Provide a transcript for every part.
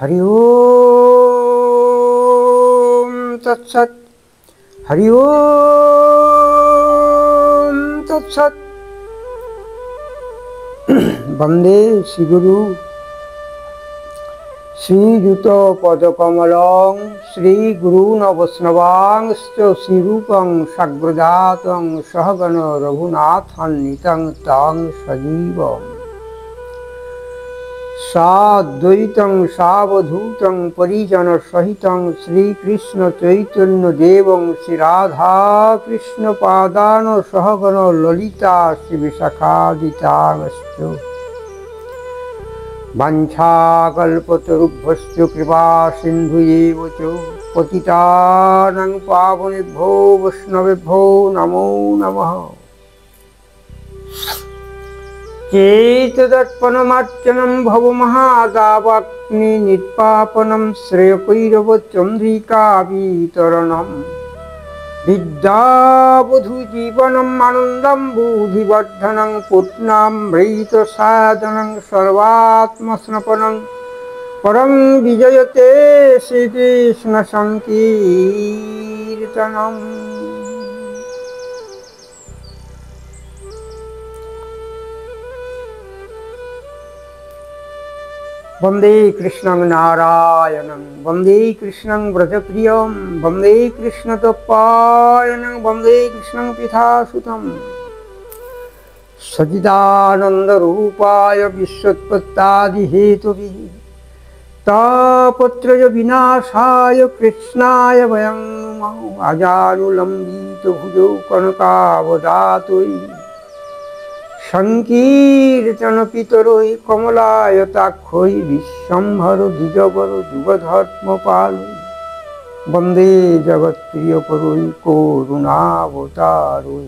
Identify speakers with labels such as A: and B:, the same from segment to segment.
A: हरि ओम तत्सत्। हरि ओम तत्सत्। वंदे श्रीगुरु श्रीयुत पदकमलं श्रीगुरून् वैष्णवांश्च श्रीरूपं साग्रजातं सहगण रघुनाथान्वितं तं सजीवम् साद्वैतं सावधूतं परिजन सहितं श्रीकृष्ण चैतन्य देवं श्री राधा कृष्ण पादान सहगण ललिता श्री विशाखादितांश्च वाञ्छाकल्पतरुभ्यश्च कृपा सिन्धुएव च पतितानां पावनेभ्यो वैष्णवेभ्यो नमो नमः। चेतदर्पणमार्चनं भवमहादावाग्निर्वापनं श्रेयकैरवचन्द्रिकावितरणं विद्यावधूजीवनम् आनन्दं बुद्धिवर्धनं पूर्णामृतसाधनं सर्वात्मसमर्पणं परं विजयते श्रीकृष्णसङ्कीर्तनम्। वंदे कृष्णं नारायणं वंदे कृष्णं व्रजप्रियं वंदे कृष्णतपायनं वंदे कृष्णं पितासुतं सच्चिदानन्दरूपाय विश्वोत्पत्त्यादिहेतवे तापत्रय विनाशाय कृष्णाय वयं नमः। अजानुलम्बितभुजौ कनकावदातै संकीर्तन पितरों कमलायताक्षों विश्वम्भर द्विजवर जुगधर्मपालों वंदे जगत्प्रियकरों करुणावतारों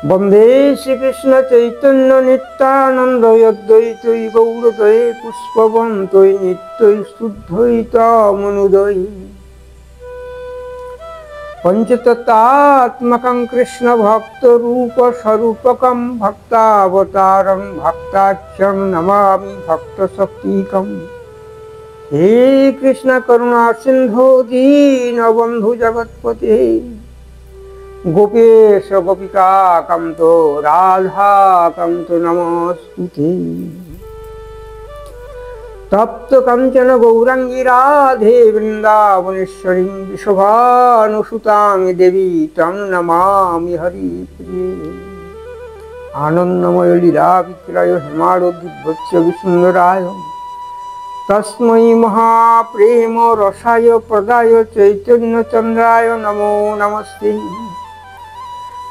A: वंदे श्रीकृष्ण चैतन्य नित्यानंद अद्वैतै गौरद्वै पुष्पवन्तै नित्यै शुद्धैतामनुदै पंचतत्त्वात्मकं कृष्ण भक्त रूप स्वरूपकं भक्तावतारं भक्ताख्यं नमामि भक्त शक्तिकं। हे कृष्ण करुणा सिंधो दीनबंधु जगत्पते गोपेश गोपिका कांतो राधा कांतो नमोस्तुते। तप्त कंचन गौरांगी राधे वृंदावनेश्वरी विशोभानुसुतां देवी तं नमामि हरिप्रिये। आनंदमय लीला विक्रय हेमाडोद्भत्स्य विसुंदराय तस्मै महाप्रेम रसाय प्रदाय चैतन्य चंद्राय नमो नमस्ते।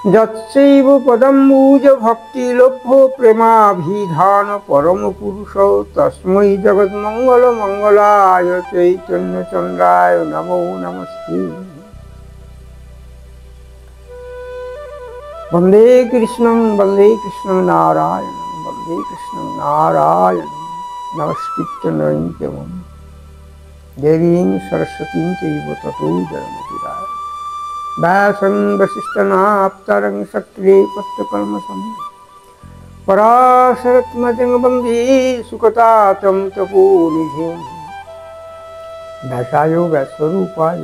A: यत्सैव पदम्बुज भक्तिलोभो प्रेमाभिधान परम पुरुष तस्मै जगन्मंगल मंगलाय चैतन्य चंद्राय नमो नमस्ते। वंदे कृष्णं नारायणं वंदे कृष्णं नारायणं नमस्कृत्य नरं चैव देवीं सरस्वतीं चैव ततो जयमुदीरये। व्यासं वसिष्ठनाप्तरं शक्रे पत्रकल्मषं पराशरत्मजं वन्दे सुकतातं तपोनिधिं। व्यासाय व्यासरूपाय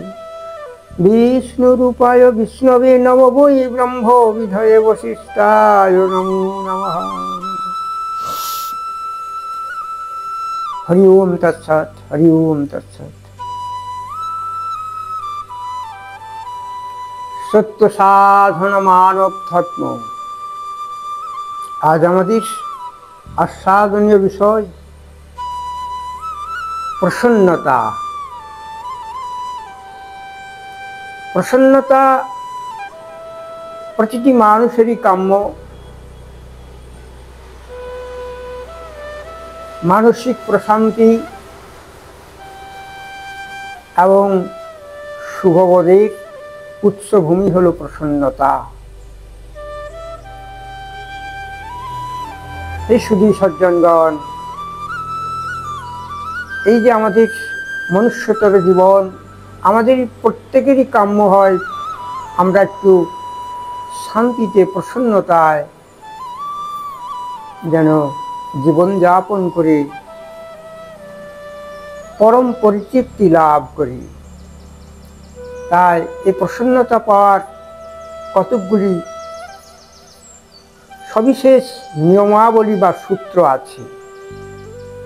A: विष्णुरूपाय विष्णवे नमो वै ब्रह्म विधये वसिष्ठाय नमो नमः। हरि ओम तत्सत्। हरि ओम तत्सत्। सत्य साधन मानव धर्म आज हमारे आस्वादनीय विषय प्रसन्नता। प्रसन्नता प्रतिटी मानुषेरই काम्य। मानसिक प्रशांति एवं शुभबोधेर उच्चभूमि हलो प्रसन्नता। सुधी सज्जनगण এই যে আমাদের মনুষ্যতর জীবন আমাদের প্রত্যেকেরই কাম্য হয় আমরা একটু শান্তিতে প্রসন্নতায় যেন জীবন যাপন করে পরম পরিতৃপ্তি লাভ করি। তাই এই প্রসন্নতা পাওয়ার কতকগুলি সবিশেষ নিয়মাবলী বা সূত্র আছে।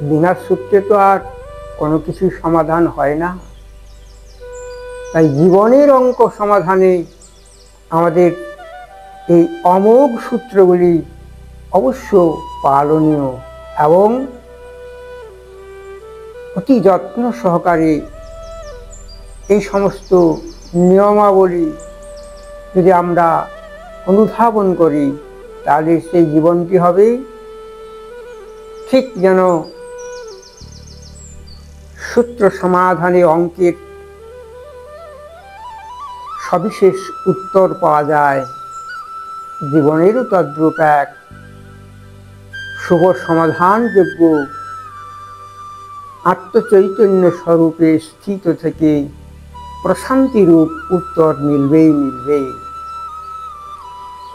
A: বিনা সূত্রে তো আর কোনো কিছুই সমাধান হয় না। তাই জীবনের অঙ্ক সমাধানে আমাদের এই অমোঘ সূত্রগুলি অবশ্য পালনীয় এবং অতি যত্ন সহকারে এই সমস্ত নিয়মাবলী যদি আমরা অনুধাবন করি, তাহলে সেই জীবনটি হবে ঠিক যেন সূত্র সমাধানে অঙ্কের সবিশেষ উত্তর পাওয়া যায়। জীবনেরও তদ্রূপ এক শুভ সমাধানযোগ্য আত্মচৈতন্য স্বরূপে স্থিত থেকে প্রশান্তিরূপ উত্তর মিলবেই মিলবে।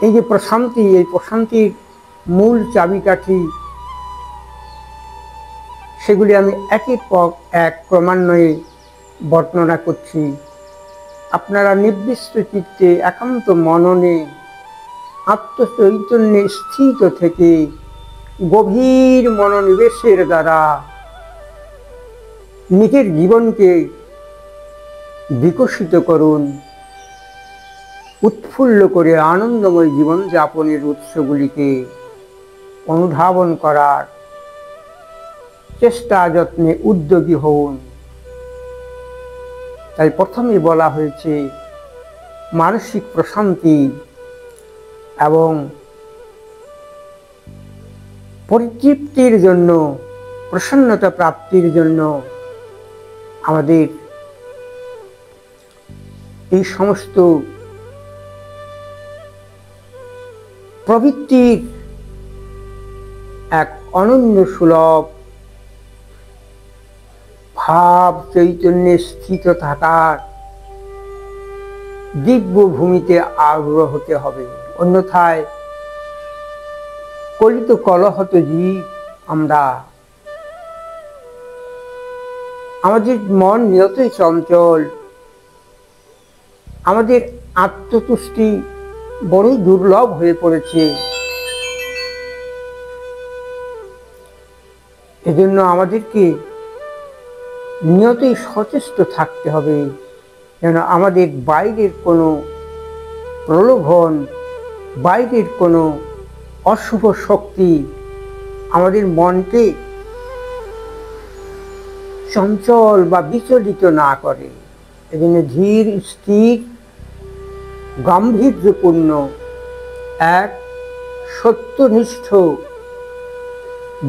A: এই যে প্রশান্তি, এই প্রশান্তির মূল চাবিকাঠি, সেগুলি আমি একের পর এক ক্রমান্বয়ে বর্ণনা করছি। আপনারা নির্দিষ্ট চিত্তে একান্ত মননে আত্মচৈতন্যে স্থিত থেকে গভীর মনোনিবেশের দ্বারা নিজের জীবনকে বিকশিত করুন। উৎফুল্ল করে আনন্দময় জীবনযাপনের উৎসগুলিকে অনুধাবন করার চেষ্টা যত্নে উদ্যোগী হন। তাই প্রথমে বলা হয়েছে মানসিক প্রশান্তি এবং পরিতৃপ্তির জন্য, প্রসন্নতা প্রাপ্তির জন্য আমাদের এই সমস্ত প্রবৃত্তির এক অনন্য সুলভ ভাব চৈতন্যে স্থিত থাকার দিব্য ভূমিতে আগ্রহ হতে হবে। অন্যথায় কলিত কলহত জীব আমরা, আমাদের মন নিয়তই চঞ্চল, আমাদের আত্মতুষ্টি বড়ই দুর্লভ হয়ে পড়েছে। এজন্য আমাদেরকে নিয়তই সচেষ্ট থাকতে হবে, যেন আমাদের বাইরের কোনো প্রলোভন, বাইরের কোনো অশুভ শক্তি আমাদের মনকে চঞ্চল বা বিচলিত না করে। এজন্য ধীর স্থির গাম্ভীর্যপূর্ণ এক সত্যনিষ্ঠ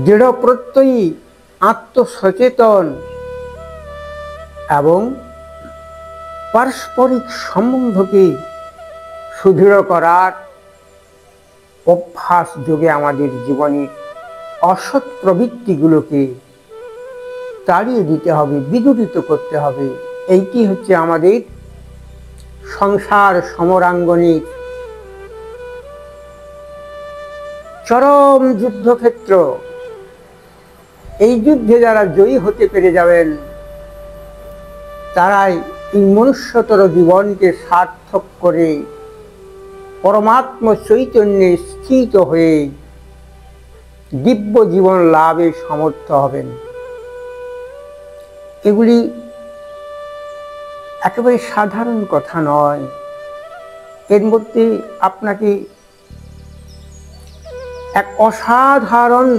A: দৃঢ় প্রত্যয়ী আত্মসচেতন এবং পারস্পরিক সম্বন্ধকে সুদৃঢ় করার অভ্যাস যোগে আমাদের জীবনের অসৎ প্রবৃত্তিগুলোকে তাড়িয়ে দিতে হবে, বিদূরিত করতে হবে। এইটি হচ্ছে আমাদের সংসার সমরাঙ্গনের চরম যুদ্ধক্ষেত্র। এই যুদ্ধে যারা জয়ী হতে পেরে যাবেন, তারাই এই মনুষ্যতর জীবনকে সার্থক করে পরমাত্ম চৈতন্যে স্থিত হয়ে দিব্য জীবন লাভে সমর্থ হবেন। এগুলি একেবারে সাধারণ কথা নয়। এর মধ্যে আপনাকে এক অসাধারণ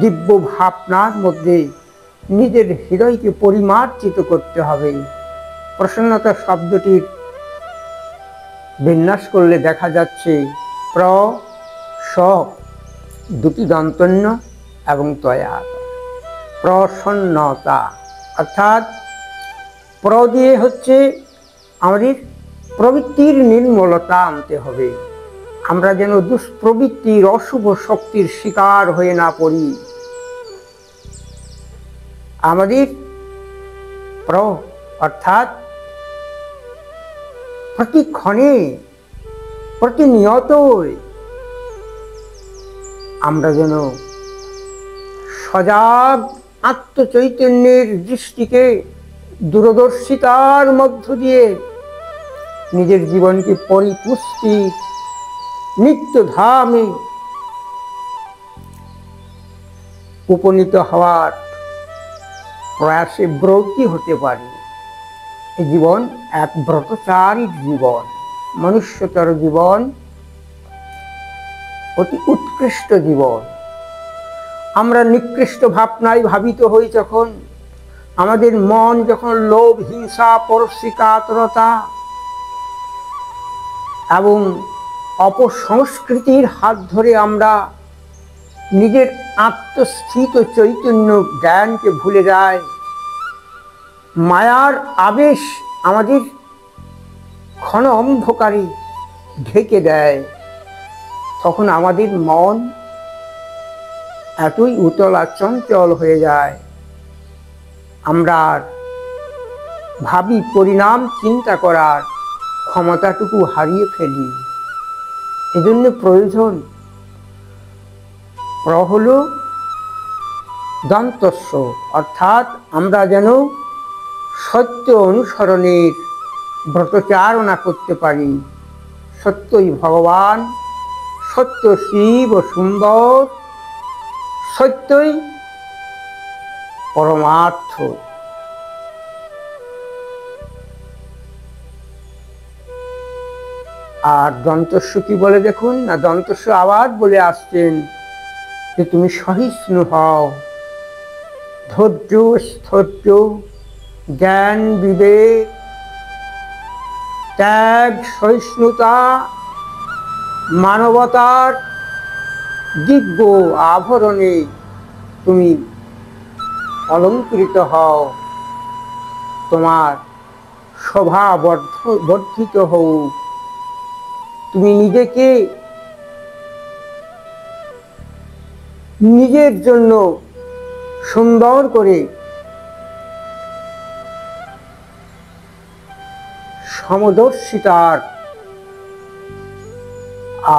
A: দিব্য ভাবনার মধ্যে নিজের হৃদয়কে পরিমার্জিত করতে হবে। প্রসন্নতা শব্দটির বিন্যাস করলে দেখা যাচ্ছে প্র স দুটি দন্তন্য এবং তয়া, প্রসন্নতা অর্থাৎ প্র দিয়ে হচ্ছে আমাদের প্রবৃত্তির নির্মলতা আনতে হবে। আমরা যেন দুষ্প্রবৃত্তির অশুভ শক্তির শিকার হয়ে না পড়ি। আমাদের প্র অর্থাৎ প্রতিক্ষণে প্রতিনিয়তই আমরা যেন সজাগ আত্মচৈতন্যের দৃষ্টিকে দূরদর্শিতার মধ্য দিয়ে নিজের জীবনকে পরিপুষ্টি নিত্য ধামে উপনীত হওয়ার প্রয়াসে ব্রতী হতে পারি। এই জীবন এক ব্রতচারীর জীবন, মনুষ্যতর জীবন, অতি উৎকৃষ্ট জীবন। আমরা নিকৃষ্ট ভাবনায় ভাবিত হই যখন, আমাদের মন যখন লোভ, হিংসা, পরশ্রীকাতরতা এবং অপসংস্কৃতির হাত ধরে আমরা নিজের আত্মস্থিত চৈতন্য জ্ঞানকে ভুলে যায়, মায়ার আবেশ আমাদের ক্ষণ অন্ধকারে ঢেকে দেয়, তখন আমাদের মন এতই উতলা চঞ্চল হয়ে যায়, আমরা আর ভাবি পরিণাম চিন্তা করার ক্ষমতাটুকু হারিয়ে ফেলি। এজন্য প্রয়োজন হল দন্তস্ব, অর্থাৎ আমরা যেন সত্য অনুসরণের ব্রতচারণা করতে পারি। সত্যই ভগবান, সত্য শিব ও সুন্দর, সত্যই পরমার্থ। আর দন্তস্ব কি বলে দেখুন না, দন্তস্ব আবার বলে আসছেন যে তুমি সহিষ্ণু হও, ধৈর্য, স্থৈর্য, জ্ঞান, বিবেক, ত্যাগ, সহিষ্ণুতা, মানবতার দিব্য আভরণে তুমি অলঙ্কৃত হও, তোমার শোভা বর্ধিত হও, তুমি নিজেকে নিজের জন্য সুন্দর করে সমদর্শিতার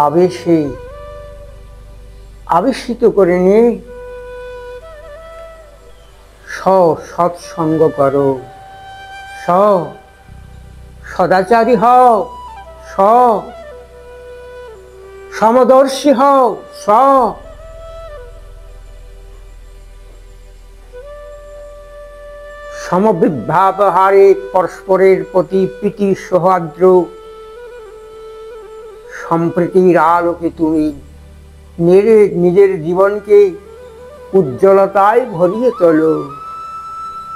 A: আবেশে আবেশিত করে নিয়ে সৎসঙ্গ করো, সদাচারী হও, সমদর্শী হও, সমবিভাবহারে পরস্পরের প্রতি প্রীতি সৌহার্দ্য সম্প্রীতির আলোকে তুমি নিজের জীবনকে উজ্জ্বলতায় ভরিয়ে তোলো।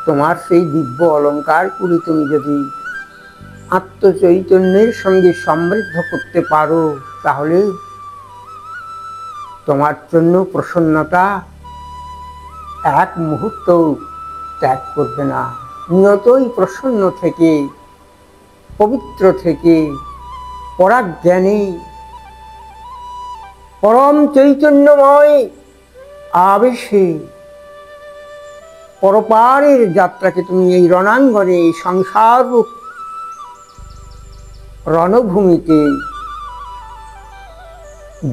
A: তোমার সেই দিব্য অলঙ্কারগুলি তুমি যদি আত্মচৈতন্যের সঙ্গে সমৃদ্ধ করতে পারো, তাহলে তোমার জন্য প্রসন্নতা এক মুহূর্ত ত্যাগ করবে না। নিয়তই প্রসন্ন থেকে, পবিত্র থেকে, পরাজ্ঞানী, পরম চৈতন্যময় আবেশে পরপারের যাত্রাকে তুমি এই রণাঙ্গনে, এই সংসার রূপ রণভূমিতে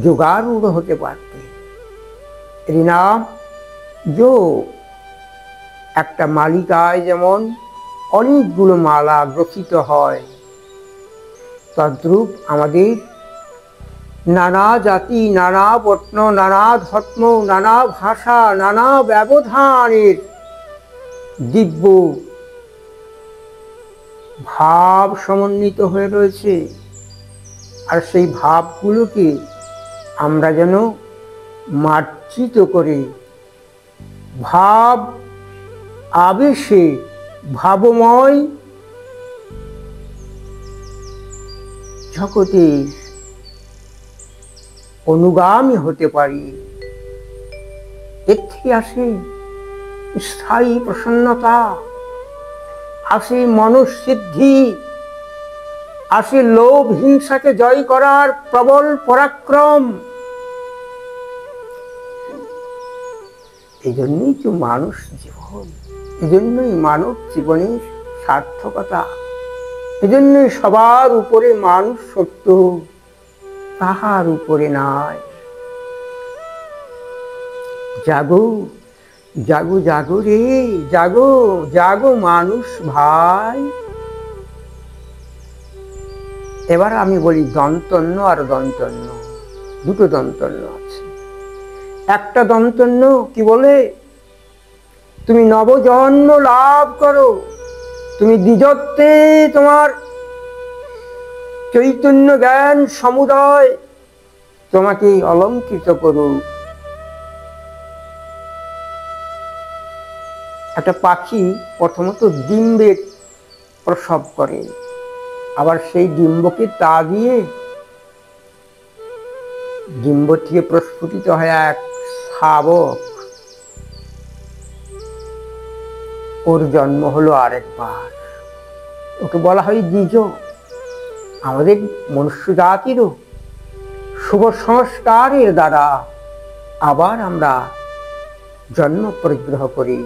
A: যোগারূঢ় হতে পারতে। এর নাম যোগ। একটা মালিকায় যেমন অনেকগুলো মালা গ্রথিত হয়, তদ্রূপ আমাদের নানা জাতি, নানা বর্ণ, নানা ধর্ম, নানা ভাষা, নানা ব্যবধানের দিব্য ভাব সমন্বিত হয়ে রয়েছে। আর সেই ভাবগুলোকে আমরা যেন মার্জিত করে ভাব আবেশে ভাবময় জগতে অনুগামী হতে পারি। এর থেকে আসে স্থায়ী প্রসন্নতা, আসে মনঃসিদ্ধি, আসে লোভ হিংসাকে জয় করার প্রবল পরাক্রম। এই জন্যই তো মানুষ জীবন, এই জন্যই মানব জীবনের সার্থকতা, এই জন্যই সবার উপরে মানুষ সত্য, তাহার উপরে নাই। জাগো, জাগো জাগো রে, জাগো জাগো মানুষ ভাই। এবার আমি বলি দন্তন্য আর দন্তন্য, দুটো দন্তন্য আছে। একটা দন্তন্য কি বলে, তুমি নবজন্ম লাভ করো, তুমি দ্বিজত্বে তোমার চৈতন্য জ্ঞান সমুদয় তোমাকে অলঙ্কৃত করুক। একটা পাখি প্রথমত ডিম্বের প্রসব করে, আবার সেই ডিম্বকে তা দিয়ে ডিম্ব থেকে প্রস্ফুটিত হয় এক শাবক, ওর জন্ম হলো আরেকবার, ওকে বলা হয় দ্বিজ। আমাদের মনুষ্য জাতিরও শুভ সংস্কারের দ্বারা আবার আমরা জন্ম পরিগ্রহ করি।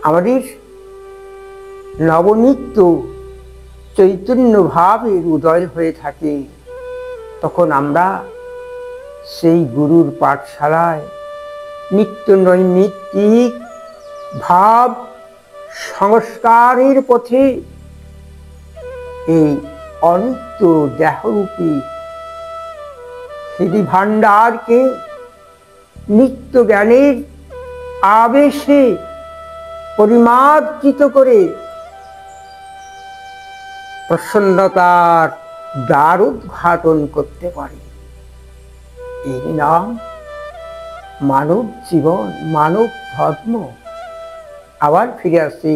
A: আমাদের নবনিত্য চৈতন্য ভাবের উদয় হয়ে থাকে, তখন আমরা সেই গুরুর পাঠশালায় নিত্য নৈমিত্তিক ভাব সংস্কারের পথে এই অনিত্য দেহরূপী হৃদি ভাণ্ডারকে নিত্য জ্ঞানের আবেশে পরিমার্জিত করে প্রসন্নতার দ্বার উদ্ঘাটন করতে পারি। এই নাম মানব জীবন, মানব ধর্ম। আবার ফিরে আসি,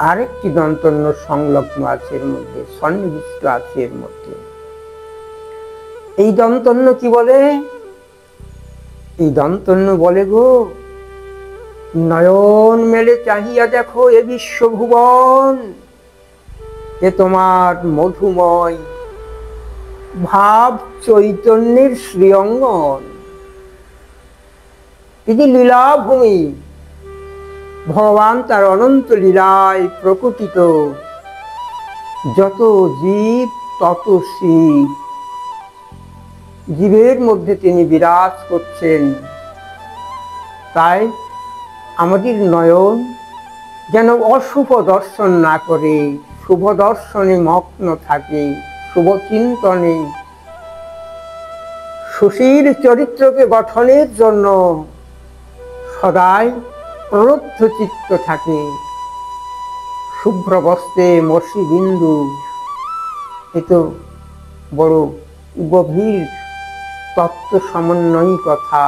A: আরেকটি দন্তন্য সংলগ্ন আছে এর মধ্যে, সন্নিবিষ্ট আছে এর মধ্যে। এই দন্তন্য কি বলে? এই দন্তন্য বলে, গো নয়ন মেলে চাহিয়া দেখো এ বিশ্বভুবন, এ তোমার মধুময় ভাব চৈতন্যের শ্রীঅঙ্গন। এটি লীলাভূমি, ভগবান তার অনন্ত লীলায় প্রকটিত, যত জীব তত শিব, জীবের মধ্যে তিনি বিরাজ করছেন। তাই আমাদের নয়ন যেন অশুভ দর্শন না করে, শুভ দর্শনে মগ্ন থাকে, শুভ চিন্তনে, সুশীল চরিত্রকে গঠনের জন্য সদাই প্রলুব্ধ চিত্ত থাকে। শুভ্র বস্ত্রে মসি বিন্দু, এ তো বড় গভীর তত্ত্ব সমন্বয়ী কথা।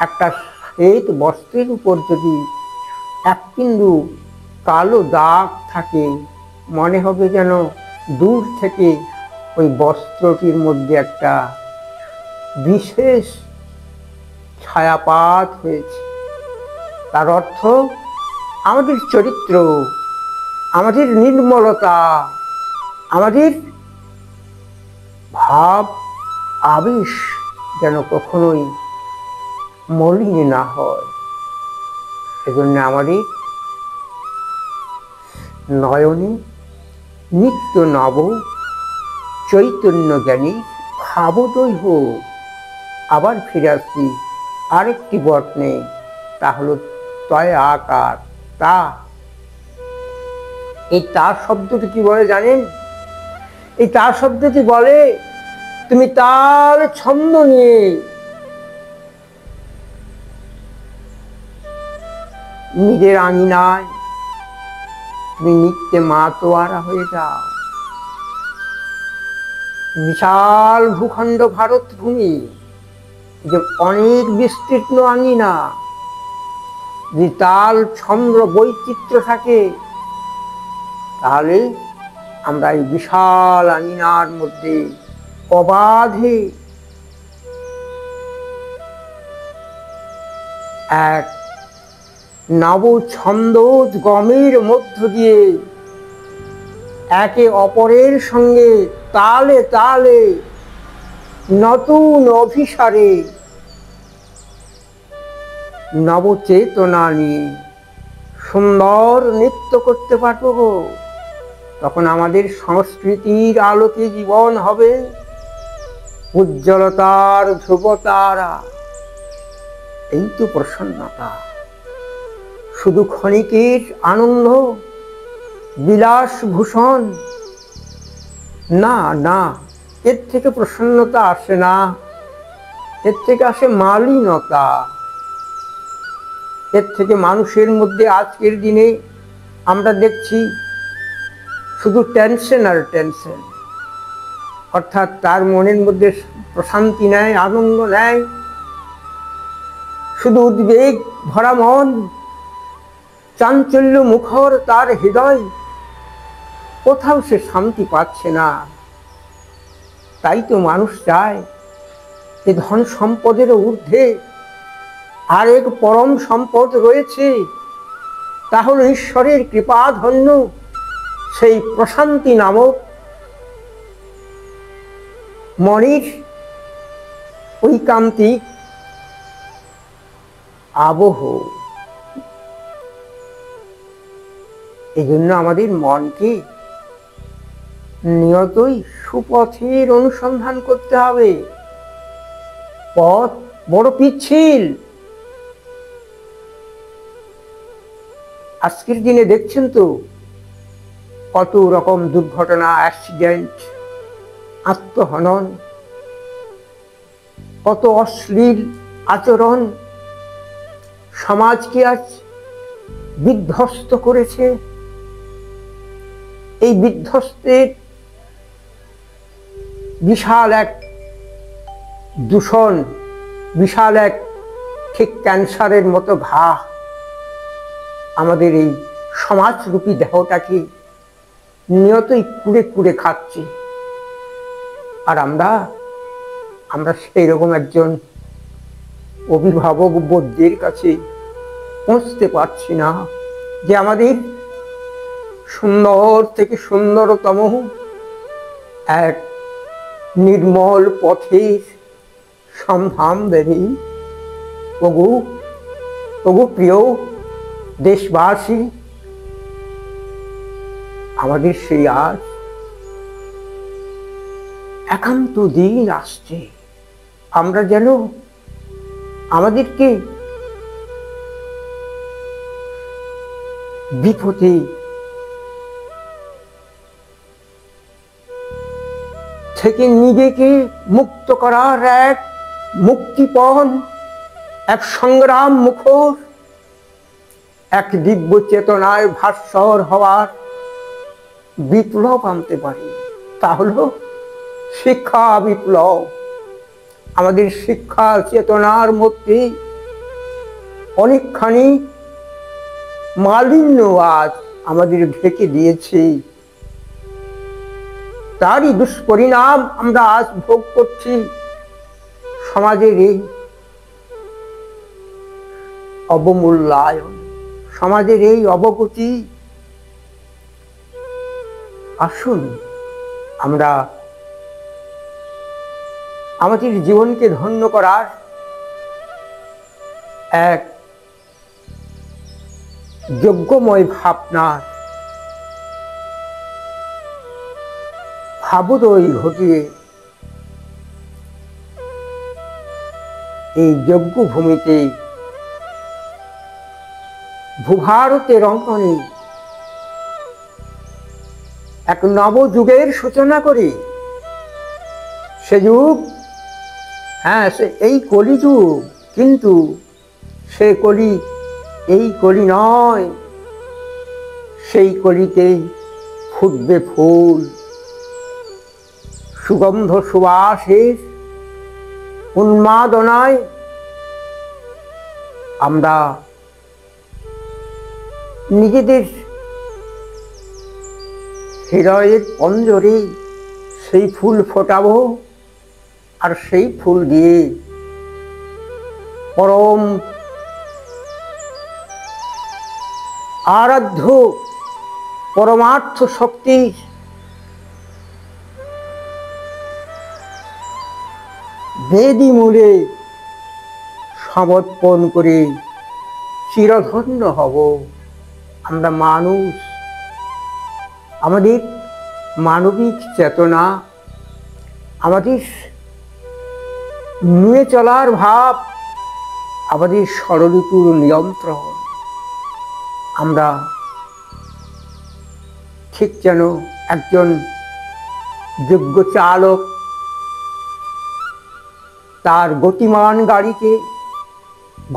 A: একটা শ্বেত বস্ত্রের উপর যদি এক বিন্দু কালো দাগ থাকে, মনে হবে যেন দূর থেকে ওই বস্ত্রটির মধ্যে একটা বিশেষ ছায়াপাত হয়েছে। তার অর্থ আমাদের চরিত্র, আমাদের নির্মলতা, আমাদের ভাব আবেশ যেন কখনোই মলিন না হয়। সেজন্য আমাদের নয়নে নিত্য নব চৈতন্য জ্ঞানী ভাবোদয় হোক। আবার ফিরে আসছি আরেকটি বর্ণে, তা হলো তয় আকার। তা, এই তার শব্দটি কি বলে জানেন? এই তার শব্দটি বলে, তুমি তাল ছন্দ নিয়ে নিজের আঙিনায় তুমি নিত্যে মাতোয়ারা হয়ে যাও। বিশাল ভূখণ্ড ভারত ভূমি, যে অনেক বিস্তীর্ণ আঙিনা, যে তাল ছন্দ বৈচিত্র্য থাকে, তাহলে আমরা এই বিশাল আঙিনার মধ্যে অবাধে এক নব ছন্দোদ্গমের মধ্য দিয়ে একে অপরের সঙ্গে তালে তালে নতুন অভিসারে নবচেতনা নিয়ে সুন্দর নৃত্য করতে পারবো গো। তখন আমাদের সংস্কৃতির আলোকে জীবন হবে উজ্জ্বলতার ধ্রুবতারা। এই তো প্রসন্নতা। শুধু ক্ষণিকের আনন্দ, বিলাসভূষণ, না না, এর থেকে প্রসন্নতা আসে না, এর থেকে আসে মালিনতা। এর থেকে মানুষের মধ্যে আজকের দিনে আমরা দেখছি শুধু টেনশন আর টেনশন, অর্থাৎ তার মনের মধ্যে প্রশান্তি নেয়, আনন্দ নেয়, শুধু উদ্বেগ ভরা মন, চাঞ্চল্য মুখর তার হৃদয়, কোথাও সে শান্তি পাচ্ছে না। তাই তো মানুষ চায় যে ধন সম্পদের ঊর্ধ্বে আর এক পরম সম্পদ রয়েছে, তা হল ঈশ্বরের কৃপাধন্য সেই প্রশান্তি নামক মনের ঐকান্তিক আবহ। এই জন্য আমাদের মনকে নিয়তই সুপথের অনুসন্ধান করতে হবে। পথ বড় পিচ্ছিল। আজকের দিনে দেখছেন তো কত রকম দুর্ঘটনা, অ্যাক্সিডেন্ট, আত্মহনন, কত অশ্লীল আচরণ সমাজকে আজ বিধ্বস্ত করেছে। এই বিধ্বস্তের বিশাল এক দূষণ, বিশাল এক ঠিক ক্যান্সারের মতো ঘা আমাদের এই সমাজরূপী দেহটাকে নিয়তই কুড়ে কুড়ে খাচ্ছে। আর আমরা সেই রকম একজন অভিভাবক বোধদের কাছে পৌঁছতে পারছি না যে আমাদের সুন্দর থেকে সুন্দরতম এক নির্মল পথের সন্ধান দেবে। ওগো প্রিয় দেশবাসী, আমাদের সেই আজ একান্ত দিন আসছে, আমরা যেন আমাদেরকে বিপদে থেকে নিজেকে মুক্ত করার এক মুক্তিপণ, এক সংগ্রাম মুখর, এক দিব্য চেতনায় ভাস্বর হওয়ার বিপ্লব আনতে পারি। তা হলো শিক্ষা বিপ্লব। আমাদের শিক্ষা চেতনার মধ্যে অনেকখানি মালিন্য আজ আমাদের ঢেকে দিয়েছে, তারই দুষ্পরিণাম আমরা আজ ভোগ করছি। সমাজের এই অবমূল্যায়ন, সমাজের এই অবগতি। আসুন আমরা আমাদের জীবনকে ধন্য করার এক যজ্ঞময় ভাবনার ভাবোদয় ঘটিয়ে এই যজ্ঞভূমিতে ভূভারতের অঙ্গনে এক নবযুগের সূচনা করি। সে যুগ, হ্যাঁ, সে এই কলিযুগ, কিন্তু সে কলি এই কলি নয়। সেই কলিতেই ফুটবে ফুল, সুগন্ধ সুবাসের উন্মাদনায় আমরা নিজেদের হৃদয়ের পঞ্জরে সেই ফুল ফোটাবো, আর সেই ফুল দিয়ে পরম আরাধ্য পরমার্থ শক্তির বেদি মূলে সমর্পণ করে চিরধন্য হব। আমরা মানুষ, আমাদের মানবিক চেতনা, আমাদের নিয়ে চলার ভাব, আমাদের ষড়ঋতুর নিয়ন্ত্রণ, আমরা ঠিক যেন একজন যোগ্য চালক তার গতিমান গাড়িকে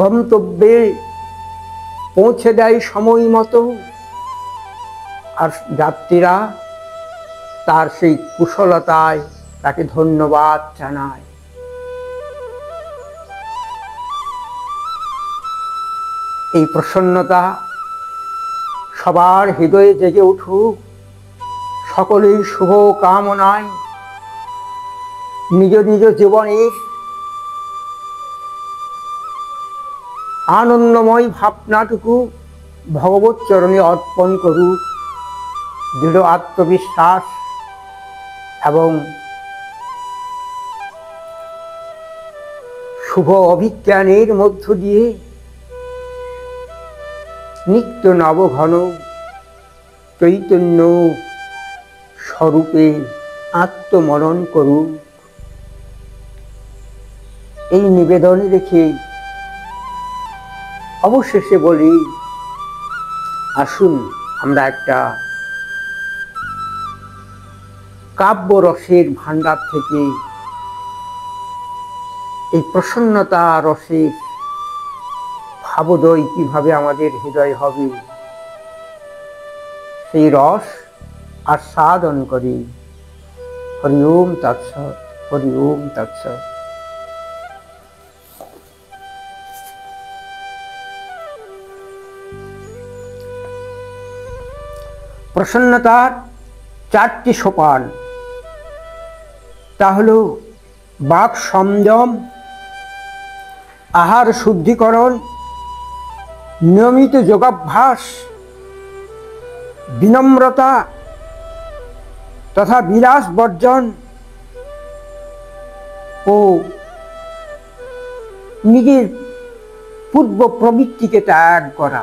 A: গন্তব্যে পৌঁছে দেয় সময় মতো, আর যাত্রীরা তার সেই কুশলতায় তাকে ধন্যবাদ জানায়। এই প্রসন্নতা সবার হৃদয়ে জেগে উঠুক, সকলেই শুভ কামনায় নিজ নিজ জীবনের আনন্দময় ভাবনাটুকু ভগবত চরণে অর্পণ করুক। দৃঢ় আত্মবিশ্বাস এবং শুভ অভিজ্ঞানের মধ্য দিয়ে নিত্য নবঘন চৈতন্য স্বরূপে আত্মমনন করুক। এই নিবেদন রেখে অবশেষে বলি, আসুন আমরা একটা কাব্য রসের ভাণ্ডার থেকে এই প্রসন্নতা রসের ভাবোদয় কিভাবে আমাদের হৃদয় হবে সেই রস আস্বাদন করি। হরি ওম তৎসৎ, হরি ওম তৎসৎ। প্রসন্নতার 4টি সোপান, তা হল বাক সংযম, আহার শুদ্ধিকরণ, নিয়মিত যোগাভ্যাস, বিনম্রতা তথা বিলাস বর্জন ও নিজের পূর্ব প্রবৃত্তিকে ত্যাগ করা।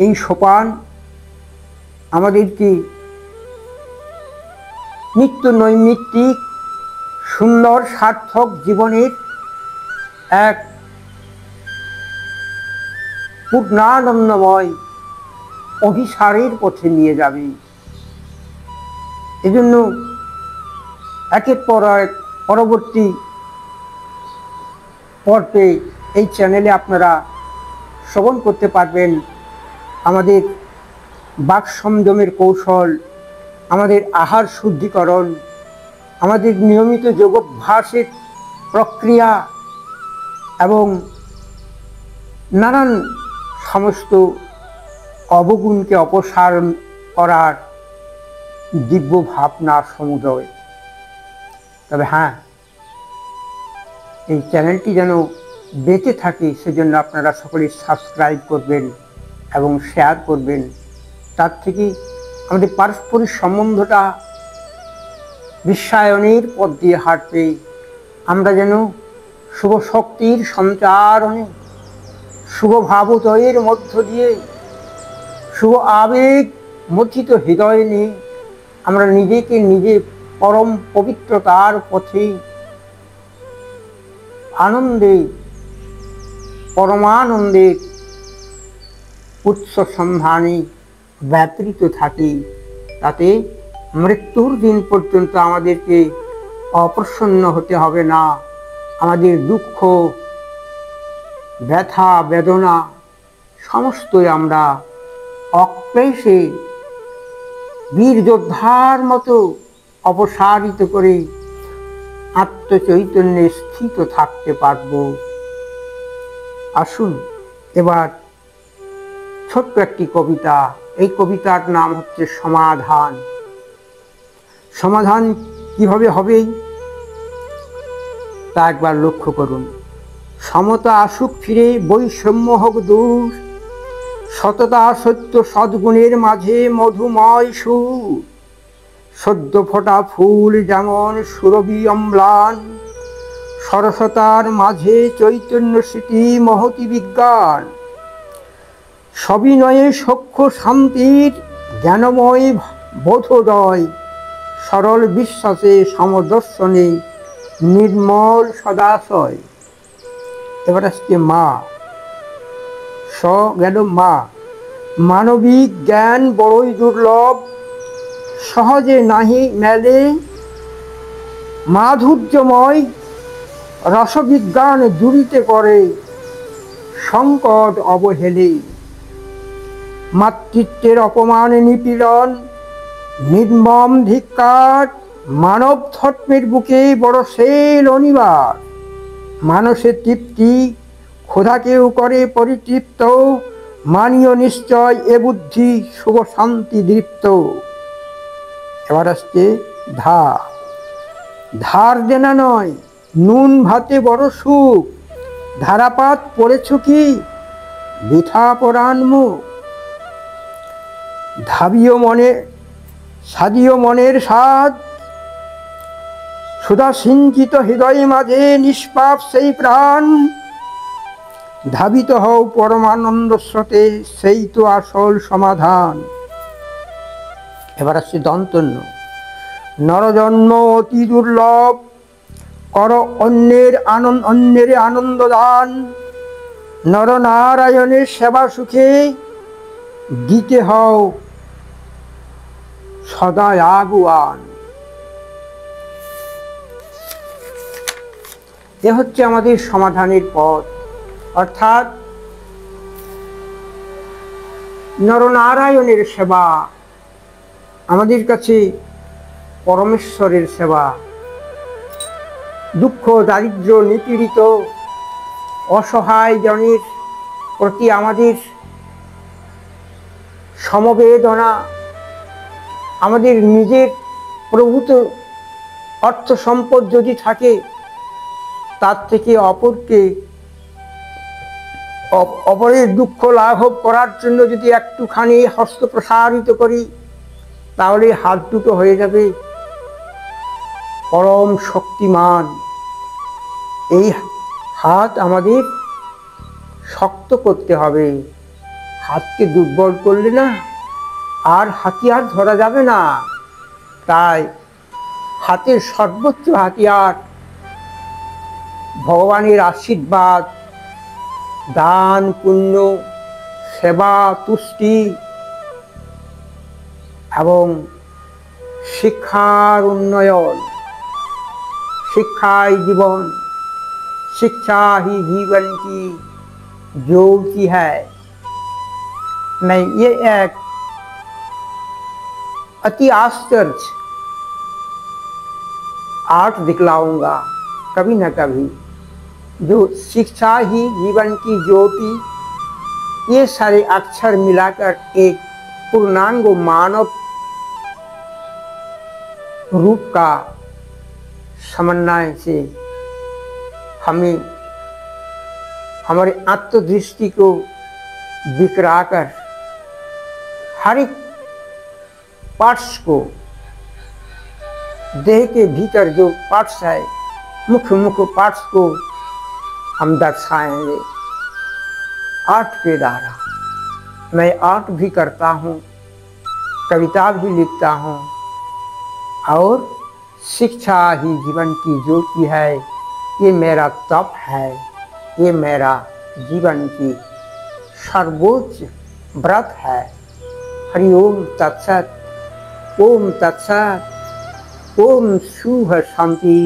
A: এই সোপান আমাদেরকে নিত্য নৈমিত্তিক সুন্দর সার্থক জীবনের এক পূর্ণানন্দময় অভিসারের পথে নিয়ে যাবে। এজন্য একের পর এক পরবর্তী পর্বে এই চ্যানেলে আপনারা শ্রবণ করতে পারবেন আমাদের বাক সংযমের কৌশল, আমাদের আহার শুদ্ধিকরণ, আমাদের নিয়মিত যোগাভ্যাসের প্রক্রিয়া এবং নানান সমস্ত অবগুণকে অপসারণ করার দিব্য ভাবনার সমুদয়। তবে হ্যাঁ, এই চ্যানেলটি যেন বেঁচে থাকে সেজন্য আপনারা সকলে সাবস্ক্রাইব করবেন এবং শেয়ার করবেন। তার থেকে আমাদের পারস্পরিক সম্বন্ধটা বিশ্বায়নের পথ দিয়ে হাঁটবে। আমরা যেন শুভ শক্তির সঞ্চারণে, শুভ ভাবোদয়ের মধ্য দিয়ে, শুভ আবেগ মথিত হৃদয় নিয়ে আমরা নিজেকে নিজে পরম পবিত্রতার পথে আনন্দে, পরমানন্দের উৎস সন্ধানে ব্যাপৃত থাকি। তাতে মৃত্যুর দিন পর্যন্ত আমাদেরকে অপ্রসন্ন হতে হবে না। আমাদের দুঃখ, ব্যথা, বেদনা সমস্তই আমরা অক্লেশে বীর যোদ্ধার মতো অপসারিত করে আত্মচৈতন্যে স্থিত থাকতে পারব। আসুন এবার ছোট্ট একটি কবিতা, এই কবিতার নাম হচ্ছে সমাধান। সমাধান কিভাবে হবে তা একবার লক্ষ্য করুন। সমতা আসুক ফিরে, বৈষম্য হোক দূর, সততা সত্য সদ্গুণের মাঝে মধুময় সুর, সদ্য ফোটা ফুল যেমন সুরভি অম্লান, সরসতার মাঝে চৈতন্য স্মৃতি মহতি বিজ্ঞান, সবিনয়ে সখ্য শান্তির জ্ঞানময় বোধোদয়, সরল বিশ্বাসে সমদর্শনে নির্মল সদাশয়। এবার আসছে মা। গেল মা। মানবিক জ্ঞান বড়ই দুর্লভ, সহজে নাহি মেলে। মাধুর্যময় রসবিজ্ঞান দূরিতে করে সংকট অবহেলে। মাতৃত্বের অপমান নিপীড়ন নির্মম ধিক্কার, মানব ধর্মের বুকে বড় সেল অনিবার। মানুষের তৃপ্তি ক্ষুধাকেও করে পরিতৃপ্ত, মানিও নিশ্চয় এ বুদ্ধি শুভ শান্তি দীপ্ত। এবার আসছে ধার। ধার দেনা নয় নুন ভাতে বড় সুখ, ধারাপাত পড়েছ কি বৃথা পরাণ মুখ। ধাবিও মনে সাদিও মনের স্বাদ, সুধা সিঞ্চিত হৃদয় মাঝে নিষ্পাপ সেই প্রাণ। ধাবিত হও পরমানন্দ স্রোতে, সেই তো আসল সমাধান। এবার আসছে দন্তন্য। নরজন্ম অতি দুর্লভ, কর অন্যের আনন্দ দান। নরনারায়ণের সেবা সুখে দিতে হও সদা আগুয়ান। এ হচ্ছে আমাদের সমাধানের পথ, অর্থাৎ নরনারায়ণের সেবা আমাদের কাছে পরমেশ্বরের সেবা। দুঃখ দারিদ্র্য নিপীড়িত অসহায় জনের প্রতি আমাদের সমবেদনা, আমাদের নিজের প্রভূত অর্থ সম্পদ যদি থাকে তার থেকে অপরের দুঃখ লাঘব করার জন্য যদি একটুখানি হস্ত প্রসারিত করি, তাহলে হাত দুটো হয়ে যাবে পরম শক্তিমান। এই হাত আমাদের শক্ত করতে হবে। হাতকে দুর্বল করলে না আর হাতিয়ার ধরা যাবে না। তাই হাতের সর্বোচ্চ হাতিয়ার ভগবানের আশীর্বাদ, দান পুণ্য, সেবা তুষ্টি এবং শিক্ষার উন্নয়ন। शिक्षा ही जीवन, शिक्षा ही जीवन की ज्योति है। मैं ये एक अति आश्चर्य आर्ट दिखलाऊंगा कभी न कभी, जो शिक्षा ही जीवन की ज्योति, ये सारे अक्षर मिलाकर एक पूर्णांग मानव रूप का समन्वय से हमें हमारे आत्मदृष्टि को बिखराकर हर एक पार्ट्स को, देह के भीतर जो पार्ट्स है, मुख्य पार्ट्स को हम दर्शाएंगे आर्ट के द्वारा। मैं आर्ट भी करता हूँ, कविता भी लिखता हूँ, और शिक्षा ही जीवन की ज्योति है, ये मेरा तप है, ये मेरा जीवन की सर्वोच्च व्रत है। हरि ओम तत्सत, ओम तत्सत, ओम शुभ शांति।